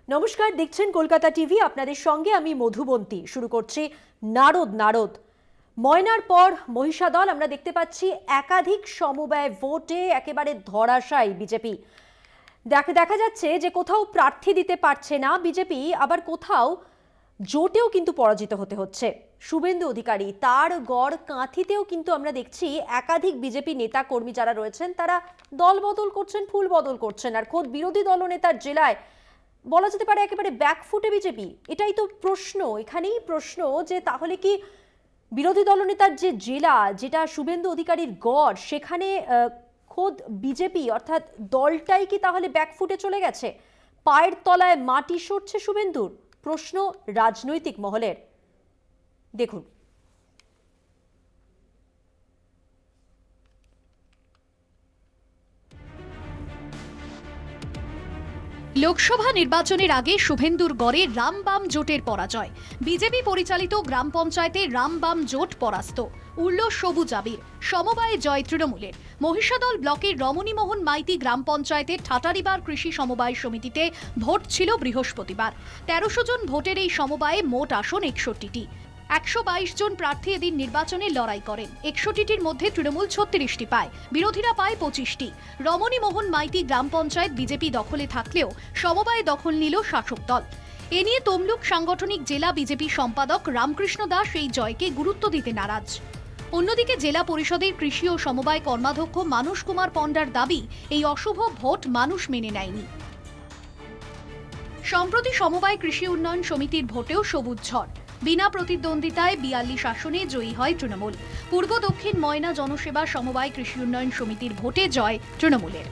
নমস্কার, দেখছেন কলকাতা টিভি। আপনাদের সঙ্গে আমি মধুবন্তী। শুরু করছি নারদ নারদ। ময়নার পর মহিষাদল আমরা দেখতে পাচ্ছি একাধিক সমবায় ভোটে একেবারে ধরাশায়ী বিজেপি। দেখা যাচ্ছে যে কোথাও প্রার্থী দিতে পারছে না বিজেপি, আবার কোথাও জোটেও কিন্তু পরাজিত হতে হচ্ছে। শুভেন্দু অধিকারী তার গড় কাঁথিতেও কিন্তু আমরা দেখছি একাধিক বিজেপি নেতা কর্মী যারা রয়েছেন তারা দল বদল করছেন, ফুল বদল করছেন। আর খোদ বিরোধী দলনেতার জেলায় বলা যেতে পারে একেবারে ব্যাকফুটে বিজেপি। এটাই তো প্রশ্ন, এখানেই প্রশ্ন যে তাহলে কি বিরোধী দলনেতার যে জেলা, যেটা শুভেন্দু অধিকারীর গড়, সেখানে খোদ বিজেপি অর্থাৎ দলটাই কি তাহলে ব্যাকফুটে চলে গেছে? পায়ের তলায় মাটি সরছে শুভেন্দুর? প্রশ্ন রাজনৈতিক মহলের। দেখুন, লোকসভা নির্বাচনের আগে শুভেন্দুর গড়ে রাম বাম জোটের পরাজয়। বিজেপি পরিচালিত গ্রাম পঞ্চায়েতে রাম বাম জোট পরাস্ত। উড়ল সবুজ আবির, সমবায়ে জয় তৃণমূলের। মহিষাদল ব্লকের রমণীমোহন মাইতি গ্রাম পঞ্চায়েতের ঠাটারিবার কৃষি সমবায় সমিতিতে ভোট ছিল বৃহস্পতিবার। ১৩০০ জন ভোটের এই সমবায়ে মোট আসন ৬১টি। ১২২ জন প্রার্থী এদিন নির্বাচনে লড়াই করেন। ৬১টির মধ্যে তৃণমূল ৩৬টি পায়, বিরোধীরা পায় ২৫টি। রমণীমোহন মাইতি গ্রাম পঞ্চায়েত বিজেপি দখলে থাকলেও সমবায়ে দখল নিল শাসক দল। এ নিয়ে তমলুক সাংগঠনিক জেলা বিজেপি সম্পাদক রামকৃষ্ণ দাস এই জয়কে গুরুত্ব দিতে নারাজ। অন্যদিকে জেলা পরিষদের কৃষি ও সমবায় কর্মাধ্যক্ষ মানস কুমার পণ্ডার দাবি, এই অশুভ ভোট মানুষ মেনে নেয়নি। সম্প্রতি সমবায় কৃষি উন্নয়ন সমিতির ভোটেও সবুজ ঝড়। বিনা প্রতিদ্বন্দ্বিতায় ৪২ আসনে জয়ী হয় তৃণমূল। পূর্ব দক্ষিণ ময়না জনসেবা সমবায় কৃষি উন্নয়ন সমিতির ভোটে জয় তৃণমূলের।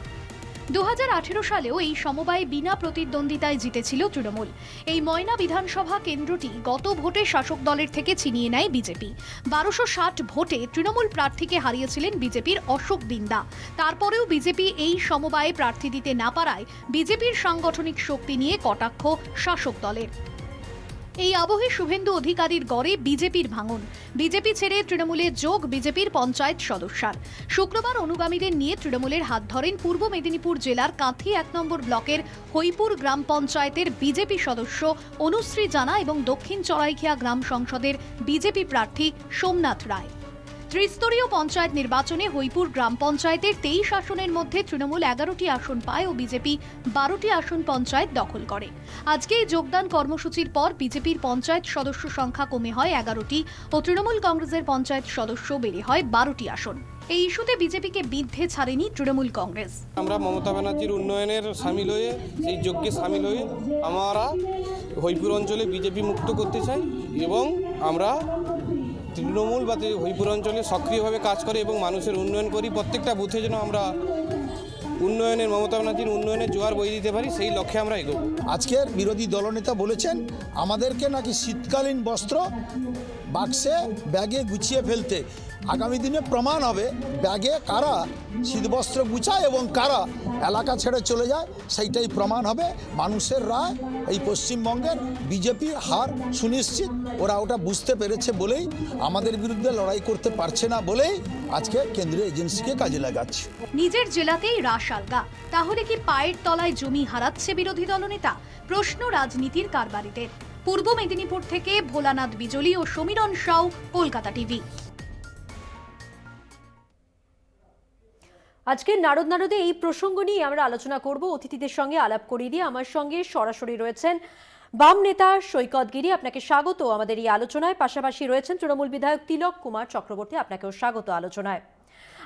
২০১৮ সালেও এই সমবায়ে বিনা প্রতিদ্বন্দ্বিতায় জিতেছিল তৃণমূল। এই ময়না বিধানসভা কেন্দ্রটি গত ভোটে শাসক দলের থেকে ছিনিয়ে নেয় বিজেপি। ১২৬০ ভোটে তৃণমূল প্রার্থীকে হারিয়েছিলেন বিজেপির অশোক বিন্দা। তারপরেও বিজেপি এই সমবায়ে প্রার্থী দিতে না পারায় বিজেপির সাংগঠনিক শক্তি নিয়ে কটাক্ষ শাসক দলের। এই আবহে শুভেন্দু অধিকারীর গড়ে বিজেপির ভাঙন। বিজেপি ছেড়ে তৃণমূলে যোগ বিজেপির পঞ্চায়েত সদস্যার। শুক্রবার অনুগামীদের নিয়ে তৃণমূলের হাত ধরেন পূর্ব মেদিনীপুর জেলার কাঁথি ১ নম্বর ব্লকের হৈপুর গ্রাম পঞ্চায়েতের বিজেপি সদস্য অনুশ্রী জানা এবং দক্ষিণ চড়াইখিয়া গ্রাম সংসদের বিজেপি প্রার্থী সোমনাথ রায়। ত্রিস্তরীয় পঞ্চায়েত নির্বাচনে হৈপুর গ্রাম পঞ্চায়েতের ২৩ আসনের মধ্যে তৃণমূল ১১টি আসন পায় ও বিজেপি ১২টি আসন পঞ্চায়েত দখল করে। আজকে এই যোগদান কর্মসূচির পর বিজেপির পঞ্চায়েত সদস্য সংখ্যা কমে হয় ১১টি ও তৃণমূল কংগ্রেসের পঞ্চায়েত সদস্য বেড়ে হয় ১২টি আসন। এই ইস্যুতে বিজেপিকে বিদ্ধে ছাড়েনি তৃণমূল কংগ্রেস। আমরা মমতা ব্যানার্জির উন্নয়নের সামিল হয়ে, সেই যজ্ঞে সামিল হয়ে আমরা হৈপুর অঞ্চলে বিজেপি মুক্ত করতে চাই এবং আমরা তৃণমূল বা হৈপুর অঞ্চলে সক্রিয়ভাবে কাজ করে এবং মানুষের উন্নয়ন করি। প্রত্যেকটা বুথে যেন আমরা উন্নয়নের, মমতা ব্যানার্জির উন্নয়নের জোয়ার বয়ে দিতে পারি, সেই লক্ষ্যে আমরা এগোব। আজকের বিরোধী দলনেতা বলেছেন আমাদেরকে নাকি শীতকালীন বস্ত্র বাক্সে ব্যাগে গুছিয়ে ফেলতে। আগামী দিনে প্রমাণ হবে ব্যাগে কারা শীতবস্ত্র গুছায় এবং কারা এলাকা ছেড়ে চলে যায়, সেইটাই প্রমাণ হবে। মানুষের রায় এই পশ্চিমবঙ্গের বিজেপির হার সুনিশ্চিত। ওরা ওটা বুঝতে পেরেছে বলেই, আমাদের বিরুদ্ধে লড়াই করতে পারছে না বলেই আজকে কেন্দ্রীয় এজেন্সিকে কাজে লাগাচ্ছে। নিজের জেলাতেই রাস আলগা, তাহলে কি পায়ের তলায় জমি হারাচ্ছে বিরোধী দলনেতা? প্রশ্ন রাজনীতির কারবারিদের। পূর্ব মেদিনীপুর থেকে ভোলানাথ বিজলি ও সমীরণ সাউ, কলকাতা টিভি। আজকে নারদ নারদে এই প্রসঙ্গ নিয়ে আমরা আলোচনা করব। অতিথিদের সঙ্গে আলাপ করিয়ে দিয়ে আমার সঙ্গে সরাসরি রয়েছেন বাম নেতা সৈকত গিরি। আপনাকে স্বাগত আমাদের এই আলোচনায়। পাশাপাশি রয়েছেন তৃণমূল বিধায়ক তিলক কুমার চক্রবর্তী। আপনাকেও স্বাগত আলোচনায়।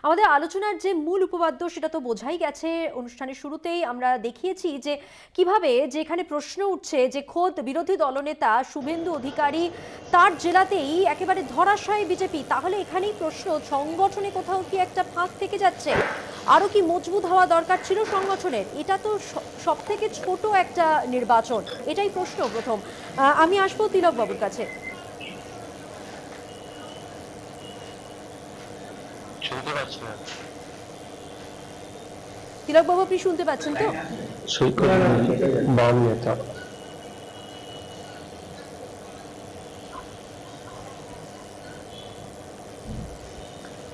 আমাদের আলোচনার যে মূল উপপাদ্য সেটা তো বোঝাই গেছে। অনুষ্ঠানের শুরুতেই আমরা দেখিয়েছি যে কিভাবে যেখানে প্রশ্ন উঠছে যে খোদ বিরোধী দলনেতা শুভেন্দু অধিকারী তার জেলাতেই একেবারে ধরাশায়ী বিজেপি, তাহলে এখানেই প্রশ্ন, সংগঠনে কোথাও কি একটা ফাঁক থেকে যাচ্ছে? আরও কি মজবুত হওয়া দরকার ছিল সংগঠনের? এটা তো সব থেকে ছোট একটা নির্বাচন, এটাই প্রশ্ন প্রথম। আমি আসবো তিলক বাবুর কাছে। তিলক বাবু, আপনি শুনতে পাচ্ছেন তো? বাম নেতা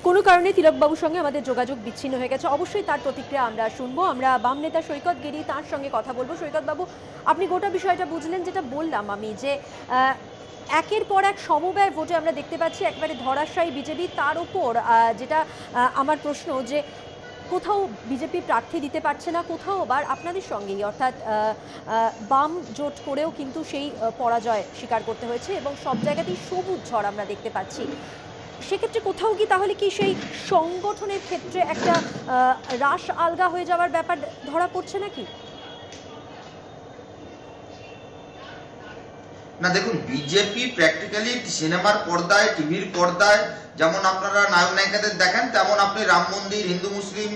কোনো কারণে তিলকবাবুর সঙ্গে আমাদের যোগাযোগ বিচ্ছিন্ন হয়ে গেছে। অবশ্যই তার প্রতিক্রিয়া আমরা শুনবো। আমরা বাম নেতা সৈকত গিরি তার সঙ্গে কথা বলবো। সৈকতবাবু, আপনি গোটা বিষয়টা বুঝলেন, যেটা বললাম আমি, যে একের পর এক সমবায় ভোটে আমরা দেখতে পাচ্ছি একেবারে ধরাশায়ী বিজেপি। তার উপর যেটা আমার প্রশ্ন, যে কোথাও বিজেপি প্রার্থী দিতে পারছে না, কোথাও আবার আপনাদের সঙ্গেই অর্থাৎ বাম জোট করেও কিন্তু সেই পরাজয় স্বীকার করতে হয়েছে এবং সব জায়গাতেই সবুজ ঝড় আমরা দেখতে পাচ্ছি। সেক্ষেত্রে কোথাও কি তাহলে কি সেই সংগঠনের ক্ষেত্রে একটা রাশ আলগা হয়ে যাওয়ার ব্যাপার ধরা পড়ছে নাকি? না দেখুন, বিজেপি প্র্যাকটিক্যালি সিনেমার পর্দায়, টিভির পর্দায় যেমন আপনারা নায়ক নায়িকাদের দেখেন, তেমন আপনি রাম মন্দির, হিন্দু মুসলিম,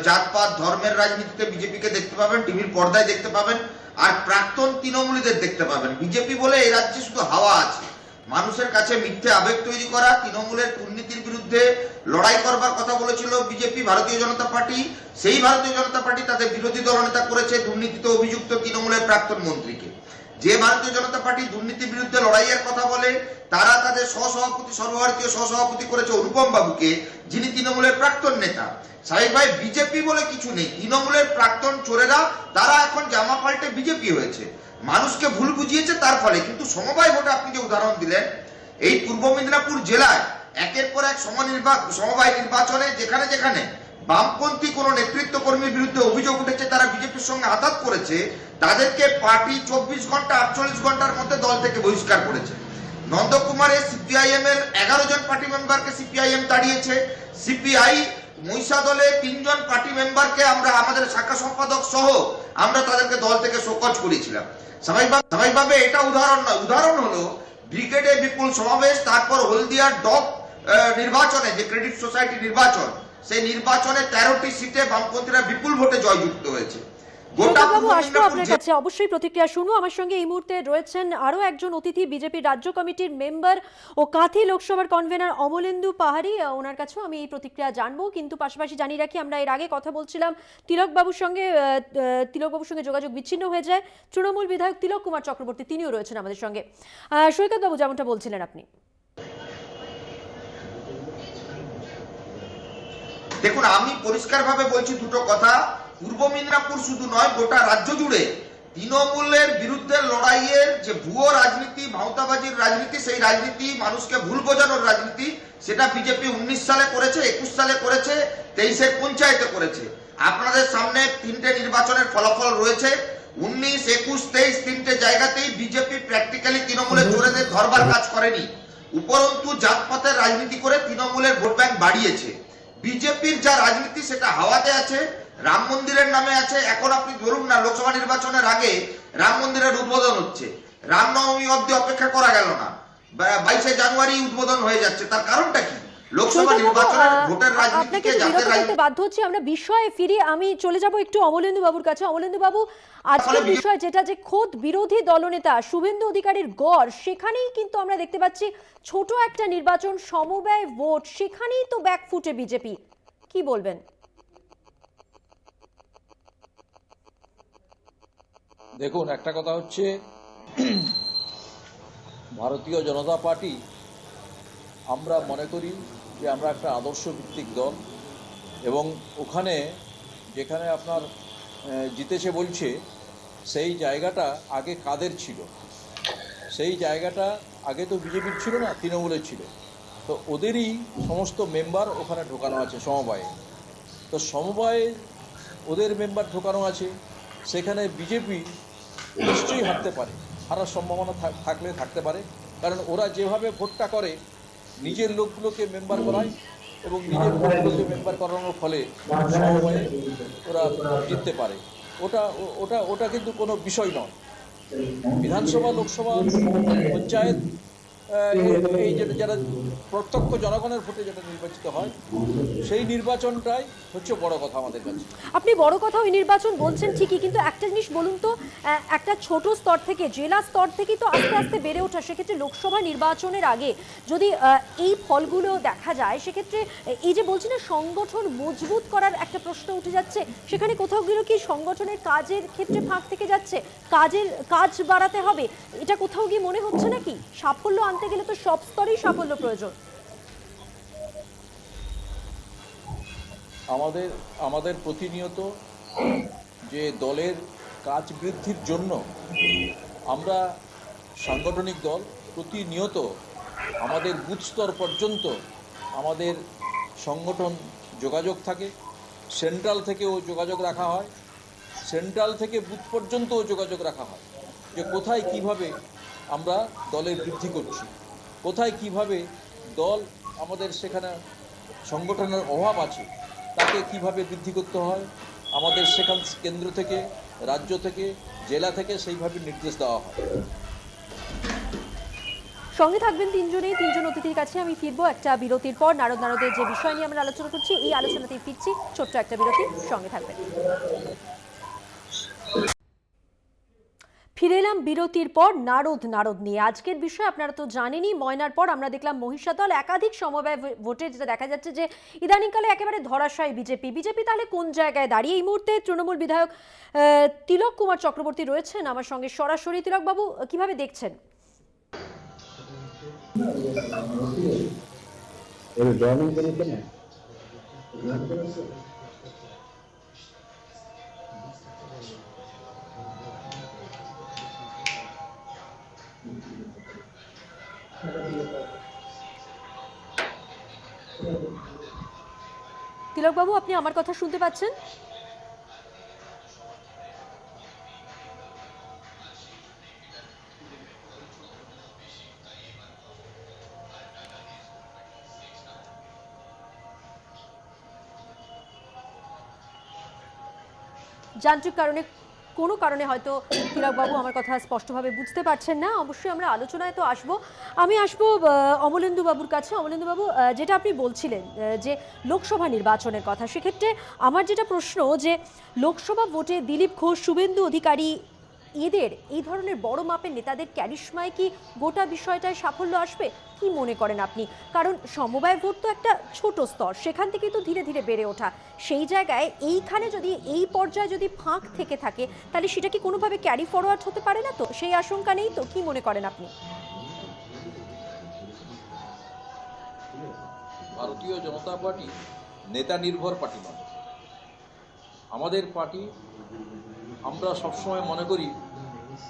জাতপাত, ধর্মের রাজনীতিতে বিজেপিকে দেখতে পাবেন, টিভির পর্দায় দেখতে পাবেন, আর প্রাক্তন তৃণমূলীদের দেখতে পাবেন। বিজেপি বলে এই রাজ্যে শুধু হাওয়া আছে, মানুষের কাছে মিথ্যে আবেগ তৈরি করা, তৃণমূলের দুর্নীতির বিরুদ্ধে লড়াই করবার কথা বলেছিল বিজেপি, ভারতীয় জনতা পার্টি। সেই ভারতীয় জনতা পার্টি তাদের বিরোধী দলনেতা করেছে দুর্নীতিতে অভিযুক্ত তৃণমূলের প্রাক্তন মন্ত্রীকে। যে ভারতীয় জনতা পার্টি দুর্নীতির বিরুদ্ধে লড়াইয়ের কথা বলে, তারা তাদের সহসভাপতি, সর্বভারতীয় সহসভাপতি করেছে অনুপম বাবুকে, যিনি তৃণমূলের প্রাক্তন নেতা। সাহেব ভাই, বিজেপি বলে কিছু নেই, তৃণমূলের প্রাক্তন চোরেরা তারা এখন জামা পাল্টে বিজেপি হয়েছে, মানুষকে ভুল বুঝিয়েছে তার ফলে। কিন্তু সমবায় ভোটে আপনি যে উদাহরণ দিলেন, এই পূর্ব মেদিনীপুর জেলায় একের পর এক সমবায় নির্বাচনে যেখানে যেখানে বামপন্থী কোন নেতৃত্ব কর্মীর বিরুদ্ধে অভিযোগ উঠেছে, তারা বিজেপির সঙ্গে আঘাত করেছে, তাদেরকে পার্টি 24 ঘন্টা 48 ঘন্টার মধ্যে দল থেকে বহিষ্কার করেছে। নন্দকুমারে সিপিআইএম এর 11 জন পার্টি মেম্বারকে সিপিআইএম তাড়িয়েছে। সিপিআই মহিষা দলে 3 জন পার্টি মেম্বারকে আমরা আমাদের শাখা সম্পাদক সহ আমরা তাদেরকে দল থেকে শোকজ করেছিলাম। স্বাভাবিকভাবে এটা উদাহরণ নয়, উদাহরণ হলো ব্রিগেডে বিপুল সমাবেশ, তারপর হলদিয়ার ডগ নির্বাচনে, যে ক্রেডিট সোসাইটি নির্বাচন, সেই নির্বাচনে 13টি সিটে বামপন্থীরা বিপুল ভোটে জয়যুক্ত হয়েছে। বাবু, আসবো আপনার কাছে, অবশ্যই প্রতিক্রিয়া শুনবো। আমার সঙ্গে এই মুহূর্তে রয়েছেন আরো একজন অতিথি, বিজেপির রাজ্য কমিটির মেম্বার ও কাঁথি লোকসভার কনভেনার অমলেন্দু পাহাড়ি। ওনার কাছেও আমি এই প্রতিক্রিয়া জানবো, কিন্তু পাশাপাশি জানিয়ে রাখি, আমরা এর আগে কথা বলছিলাম তিলকবাবুর সঙ্গে যোগাযোগ বিচ্ছিন্ন হয়ে যায়। তৃণমূল বিধায়ক তিলক কুমার চক্রবর্তী, তিনিও রয়েছেন আমাদের সঙ্গে। সৈকতবাবু, যেমনটা বলছিলেন আপনি। দেখুন, আমি পরিষ্কারভাবে বলছি দুটো কথা। পূর্ব মেদিনীপুর শুধু নয়, গোটা রাজ্য জুড়ে তৃণমূলের বিরুদ্ধে লড়াইয়ের যে ভুয়ো রাজনীতি, ভাঁওতাবাজির রাজনীতি, সেই রাজনীতি, মানুষকে ভুল বোঝানোর রাজনীতি, সেটা বিজেপি 19 সালে করেছে, 21 সালে করেছে, 23-এর পঞ্চায়েতে করেছে। আপনাদের সামনে 3টে নির্বাচনের ফলাফল রয়েছে। 19, 21, 23 3টে জায়গাতেই বিজেপি প্র্যাকটিক্যালি তৃণমূলের চোরেদের ধরবার কাজ করেনি, উপরন্তু জাতপাতের রাজনীতি করে তৃণমূলের ভোট ব্যাংক বাড়িয়েছে। বিজেপির যা রাজনীতি সেটা হাওয়াতে আছে, রাম মন্দিরের নামে আছে। এখন আপনি ধরুন না, লোকসভা নির্বাচনের আগে রাম মন্দিরের উদ্বোধন হচ্ছে, রামনবমী অবধি অপেক্ষা করা গেল না, 22শে জানুয়ারি উদ্বোধন হয়ে যাচ্ছে। তার কারণটা কি? লোকসভা নির্বাচনের ভোটের রাজনীতিকে জাতের রাজনীতি। বাধ্য হচ্ছি আমরা বিষয়ে ফিরি। আমি চলে যাব একটু অমলেন্দু বাবুর কাছে। অমলেন্দু বাবু, আজকের বিষয় যেটা, যে খোদ বিরোধী দলনেতা শুভেন্দু অধিকারীর গড়, সেখানেই কিন্তু আমরা দেখতে পাচ্ছি ছোট একটা নির্বাচন, সমবায় ভোট, সেখানেই তো ব্যাকফুটে বিজেপি। কি বলবেন? দেখুন, একটা কথা হচ্ছে, ভারতীয় জনতা পার্টি আমরা মনে করি যে আমরা একটা আদর্শ ভিত্তিক দল, এবং ওখানে যেখানে আপনার জিতেছে বলছে, সেই জায়গাটা আগে কাদের ছিল? সেই জায়গাটা আগে তো বিজেপির ছিল না, তৃণমূলের ছিল। তো ওদেরই সমস্ত মেম্বার ওখানে ঢোকানো আছে সমবায়ে। তো সমবায়ে ওদের মেম্বার ঢোকানো আছে, সেখানে বিজেপি নিশ্চয়ই হারতে পারে, হারার সম্ভাবনা থাকতে পারে। কারণ ওরা যেভাবে ভোটটা করে, নিজের লোকগুলোকে মেম্বার করায় এবং নিজের লোকগুলোকে মেম্বার করানোর ফলে সমবায়ে ওরা জিততে পারে। ওটা ওটা ওটা কিন্তু কোনো বিষয় নয়। বিধানসভা, লোকসভা, পঞ্চায়েত, এই যারা প্রত্যক্ষ জনগণের ভোটে যেটা নির্বাচিত হয়, সেই নির্বাচনটাই হচ্ছে বড় কথা আমাদের কাছে। আপনি বড় কথা ওই নির্বাচন বলছেন ঠিকই, কিন্তু একটা জিনিস বলুন তো, একটা ছোট স্তর থেকে, জেলা স্তর থেকেই তো আস্তে আস্তে বেড়ে ওঠা, সেক্ষেত্রে লোকসভা নির্বাচনের আগে যদি এই ফলগুলো দেখা যায়, সেক্ষেত্রে এই যে বলছি না, সংগঠন মজবুত করার একটা প্রশ্ন উঠে যাচ্ছে, সেখানে কোথাও গেলেও কি সংগঠনের কাজের ক্ষেত্রে ফাঁক থেকে যাচ্ছে? কাজ বাড়াতে হবে, এটা কোথাও গিয়ে মনে হচ্ছে নাকি? সাফল্য আনতে গেলে তো সব স্তরেই সাফল্য প্রয়োজন। আমাদের প্রতিনিয়ত যে দলের কাজ বৃদ্ধির জন্য আমরা সাংগঠনিক দল প্রতিনিয়ত আমাদের বুথ স্তর পর্যন্ত আমাদের সংগঠন যোগাযোগ থাকে। সেন্ট্রাল থেকেও যোগাযোগ রাখা হয়, সেন্ট্রাল থেকে বুথ পর্যন্তও যোগাযোগ রাখা হয় যে কোথায় কিভাবে আমরা দলের বৃদ্ধি করছি, কোথায় কিভাবে দল আমাদের সেখানে সংগঠনের অভাব আছে তাকে কিভাবে বৃদ্ধি করতে হয়। আমাদের সেখান কেন্দ্র থেকে, রাজ্য থেকে, জেলা থেকে সেইভাবে নির্দেশ দেওয়া হয়। সঙ্গে থাকবেন তিনজন অতিথির কাছে আমি ফিরবো একটা বিরতির পর। নারদের যে বিষয় নিয়ে আমরা আলোচনা করছি এই আলোচনাতেই ফিরছি, ছোট্ট একটা বিরতি, সঙ্গে থাকবেন। ফিরে এলাম বিরতির পর নারদ নিয়ে। আজকের বিষয় আপনারা তো জানেনই, ময়নার পর আমরা দেখলাম মহিষাদল একাধিক সমবায় ভোটে, যেটা দেখা যাচ্ছে যে ইদানিংকালে একেবারে ধরাশায়ী বিজেপি তাহলে কোন জায়গায় দাঁড়িয়ে। এই মুহূর্তে তৃণমূল বিধায়ক তিলক কুমার চক্রবর্তী রয়েছেন আমার সঙ্গে সরাসরি। তিলক বাবু, কিভাবে দেখছেন? তিলক বাবু, আপনি আমার কথা শুনতে পাচ্ছেন? যান্ত্রিক কোনো কারণে হয়তো তিলকবাবু আমার কথা স্পষ্টভাবে বুঝতে পারছেন না। অবশ্যই আমরা আলোচনায় তো আসবো। আমি আসবো অমলেন্দু বাবুর কাছে। অমলেন্দু বাবু, যেটা আপনি বলছিলেন যে লোকসভা নির্বাচনের কথা, সেক্ষেত্রে আমার যেটা প্রশ্ন যে লোকসভা ভোটে দিলীপ ঘোষ, শুভেন্দু অধিকারী এদের এই ধরনের বড় মাপের নেতাদের ক্যারিশমায় কি গোটা বিষয়টায় সাফল্য আসবে? কি মনে করেন আপনি? কারণ সমবায় ভোট তো একটা ছোট স্তর, সেখান থেকেই তো ধীরে ধীরে বেড়ে ওঠা। সেই জায়গায় এইখানে যদি এই পর্যায়ে যদি ফাঁক থেকে থাকে তাহলে সেটা কি কোনোভাবে ক্যারি ফরওয়ার্ড হতে পারে না? তো সেই আশঙ্কা নেই তো? কি মনে করেন আপনি? ভারতীয় জনতা পার্টি নেতা নির্ভর পার্টি নয়। আমাদের পার্টি, আমরা সবসময় মনে করি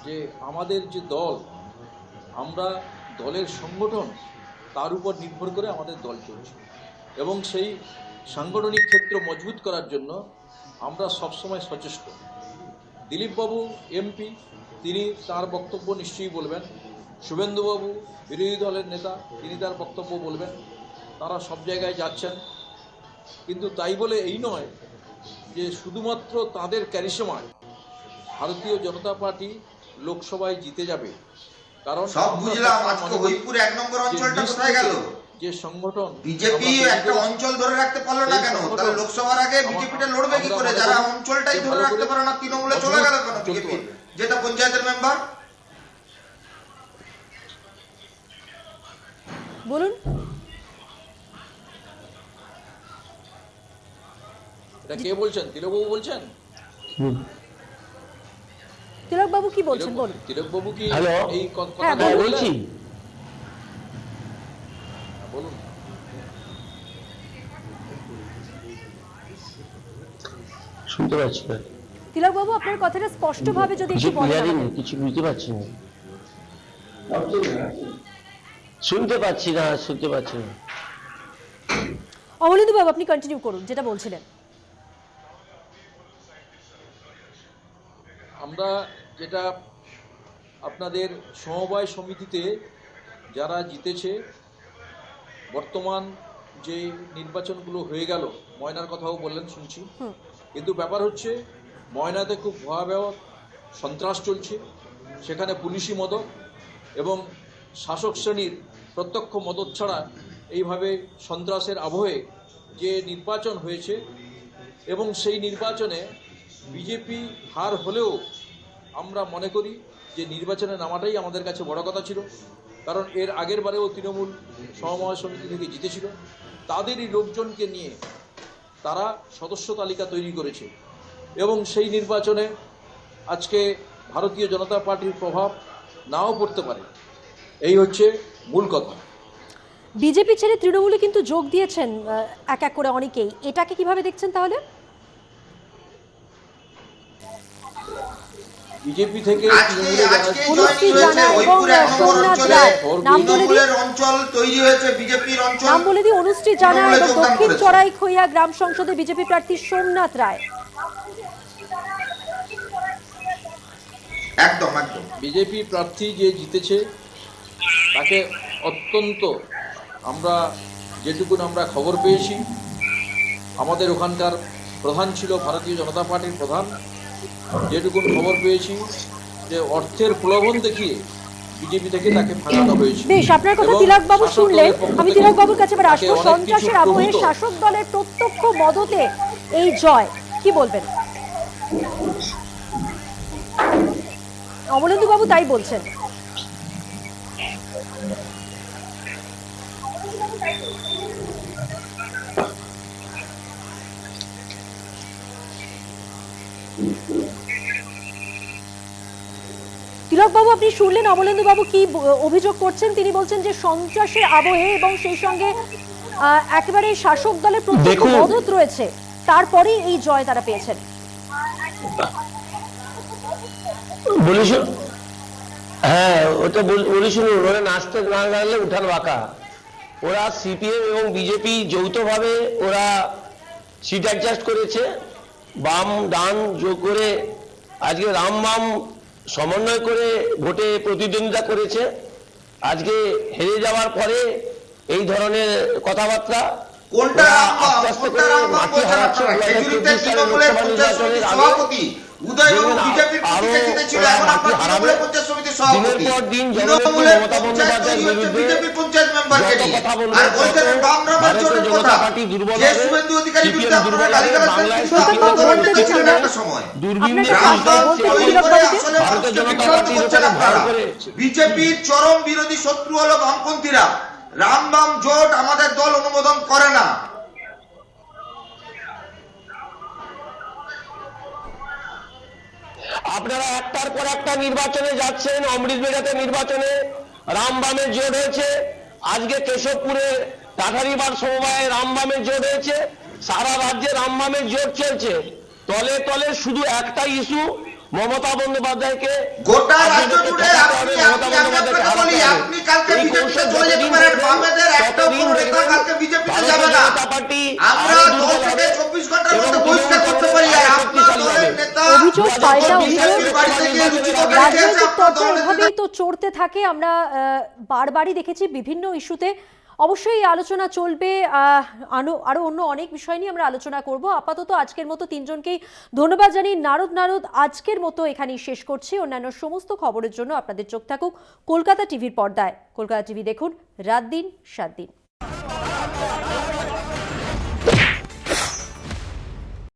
যে আমাদের যে দল, আমরা দলের সংগঠন, তার উপর নির্ভর করে আমাদের দল চলছে এবং সেই সাংগঠনিক ক্ষেত্র মজবুত করার জন্য আমরা সবসময় সচেষ্ট। দিলীপবাবু এমপি, তিনি তার বক্তব্য নিশ্চয়ই বলবেন। শুভেন্দুবাবু বিরোধী দলের নেতা, তিনি তার বক্তব্য বলবেন। তারা সব জায়গায় যাচ্ছেন, কিন্তু তাই বলে এই নয় যে শুধুমাত্র তাদের ক্যারিশমায় ভারতীয় জনতা পার্টি লোকসভায় জিতে যাবে। কারণ সব বুঝলাম, আজকে হরিপুর 1 নম্বর অঞ্চলটা কোথায় গেল? যে সংগঠন বিজেপি একটা অঞ্চল ধরে রাখতে পারলো না কেন? তাহলে লোকসভার আগে বিজেপিটা লড়বে কি করে? যারা অঞ্চলটাই ধরে রাখতে পারে না, তৃণমূলে চলে গেল কেন বিজেপি, যেটা পঞ্চায়েতের মেম্বার? বলুন। এটা কে বলছেন? তিলকবাবু বলছেন? তিলকবাবু কি বলছেন বলুন। তিলকবাবু কি এই কথা বলছি? বলুন। শুনতে পাচ্ছি না। তিলকবাবু, আপনার কথাটা স্পষ্টভাবে যদি একটু বলেন। কিছু বুঝতে পারছি না। শুনতে পাচ্ছি না। অমলেন্দু বাবু, আপনি কন্টিনিউ করুন যেটা বলছিলেন। আমরা যেটা আপনাদের সমবায় সমিতিতে যারা জিতেছে, বর্তমান যে নির্বাচনগুলো হয়ে গেল, ময়নার কথাও বললেন শুনছি, কিন্তু ব্যাপার হচ্ছে ময়নাতে খুব ভয়াবহ সন্ত্রাস চলছে। সেখানে পুলিশি মদত এবং শাসক শ্রেণীর প্রত্যক্ষ মদত ছাড়া এইভাবে সন্ত্রাসের আবহে যে নির্বাচন হয়েছে এবং সেই নির্বাচনে বিজেপি হার হলেও আমরা মনে করি যে নির্বাচনে নামাটাই আমাদের কাছে বড় কথা ছিল। কারণ এর আগের বারেও তৃণমূল সমবায় সমিতি থেকে জিতেছিল। তাদেরই লোকজনকে নিয়ে তারা সদস্য তালিকা তৈরি করেছে এবং সেই নির্বাচনে আজকে ভারতীয় জনতা পার্টির প্রভাব নাও পড়তে পারে। এই হচ্ছে মূল কথা। বিজেপি ছেড়ে তৃণমূলে কিন্তু যোগ দিয়েছেন এক এক করে অনেকেই, এটাকে কিভাবে দেখছেন তাহলে? বিজেপি থেকে অনুশ্রী জানা এবং সোমনাথ রায়, নাম বলে দিই, অঞ্চল তৈরি হয়েছে বিজেপির অঞ্চল। নাম বলে দিই অনুশ্রী জানা তৃণমূলে এবং যোগদান দক্ষিণ করেছে। চড়াইখইয়া গ্রাম সংসদে বিজেপি প্রার্থী সোমনাথ রায়। একদম একদম। বিজেপি প্রার্থী যে জিতেছে তাকে অত্যন্ত আমরা যেটুকুন আমরা খবর পেয়েছি, আমাদের ওখানকার প্রধান ছিল ভারতীয় জনতা পার্টির প্রধান, যেটুকুন খবর পেয়েছি যে অর্থের প্রলোভন দেখিয়ে বিজেপি থেকে তাকে ভাঙানো হয়েছে। বেশ, আপনার কথা এবং তিলক বাবু শাসক শুনলেন। দলের পক্ষ আমি থেকে তিলক বাবুর কাছে এবার তাকে আসবো। অনেক সন্ত্রাসের কিছু আবহে প্রভূত শাসক দলের প্রত্যক্ষ মদতে এই জয়, কি বলবেন? অমলেন্দু বাবু তাই বলছেন। তিলক বাবু, আপনি শুনলেন অমলেন্দু বাবু কি অভিযোগ করছেন। তিনি বলছেন যে সন্ত্রাসের আবহে এবং সেই সঙ্গে একেবারে শাসক দলের প্রত্যক্ষ দেখুন। মদত রয়েছে, তারপরেই এই জয় তারা পেয়েছেন। বলি শুন, হ্যাঁ ওটা বলি শুনুন, ওরা নাচতে না জানলে উঠান বাঁকা। ওরা সিপিএম এবং বিজেপি যৌথভাবে ওরা সিট অ্যাডজাস্ট করেছে, বাম ডান যোগ করে আজকে রাম বাম সমন্বয় করে ভোটে প্রতিদ্বন্দ্বিতা করেছে। আজকে হেরে যাওয়ার পরে এই ধরনের কথাবার্তা কোনটা ওরা রামবাম? আস্তে আস্তে কোনটা করে রামবাম মাটি বলছেন হারাচ্ছে। আপনারা? 2024 খেজুরিতে সালের তৃণমূলের লোকসভা পঞ্চায়েত নির্বাচনের সমিতির আগে সভাপতি উদয়বাবু দেখবেন বিজেপির আরো প্রতিনিধিতে ছিল, ওরা এখন মাটি আপনার হারাবে। তৃণমূলের পঞ্চায়েত সমিতির সভাপতি। দিনের পর দিন তৃণমূলের মমতা পঞ্চায়েত বন্দ্যোপাধ্যায়ের তৈরি হচ্ছে বিরুদ্ধে বিজেপির পঞ্চায়েত মেম্বারকে যত নিয়ে। কথা বলবে আর বলছেন তত বাম রামের ভারতীয় জোটের জনতা কথা। পার্টি দুর্বল যে হবে, শুভেন্দু অধিকারী সিপিএম বিরুদ্ধে আপনারা দুর্বল গালিগালাজ হবে, বাংলায় করছেন, সিপিএম আপনারা বলতে দলনেতা ছিলেন দিচ্ছেন একটা সময়। দূরবীন আপনাকে দিয়ে বলতে রামবাম দিচ্ছেন তৈরি তিলক করে বাবুকে। আসলে ভারতীয় মানুষকে জনতা বিভ্রান্ত পার্টির করছেন উপরে আপনারা। ভর করে বিজেপির চরম বিরোধী শত্রু হলো বামপন্থীরা। রামবাম জোট আমাদের দল অনুমোদন করে না। আপনারা একটার পর একটা নির্বাচনে যাচ্ছেন। অমৃতবেড়াতে নির্বাচনে রামবামের জোট হয়েছে, আজকে কেশবপুরে কাঠারিবার সমবায়ে রামবামের জোট হয়েছে, সারা রাজ্যে রামবামের জোট চলছে। তলে তলে শুধু একটা ইস্যু, মমতা বন্দ্যোপাধ্যায়কে গোটা রাজ্য জুড়ে আপনি আপনাকে বলি, আপনি কালকে বিজেপিতে চলে যেতে পারেন, বামেদের একটা বড় নেতা কালকে বিজেপিতে যাবে না। আমরা দল থেকে 24 ঘন্টার মধ্যে বহিষ্কার করতে পারি। আর আপনার দলের নেতা অভিযোগ পাল্টা অভিযোগ, বাড়িতে গিয়ে লুচি তরকারি খেয়েছে, রাজনৈতিক আপনার চর্চা দলের নেতা এভাবেই তো চড়তে থাকে। আমরা বারবারই দেখেছি বিভিন্ন ইস্যুতে। অবশ্যই এই আলোচনা চলবে, আরো অন্য অনেক বিষয় নিয়ে আমরা আলোচনা করব। আপাতত আজকের মতো তিনজনকেই ধন্যবাদ জানিয়ে নারদ আজকের মতো এখানেই শেষ করছি। অন্যান্য সমস্ত খবরের জন্য আপনাদের চোখ থাকুক কলকাতা টিভির পর্দায়। কলকাতা টিভি দেখুন, রাত দিন 7 দিন।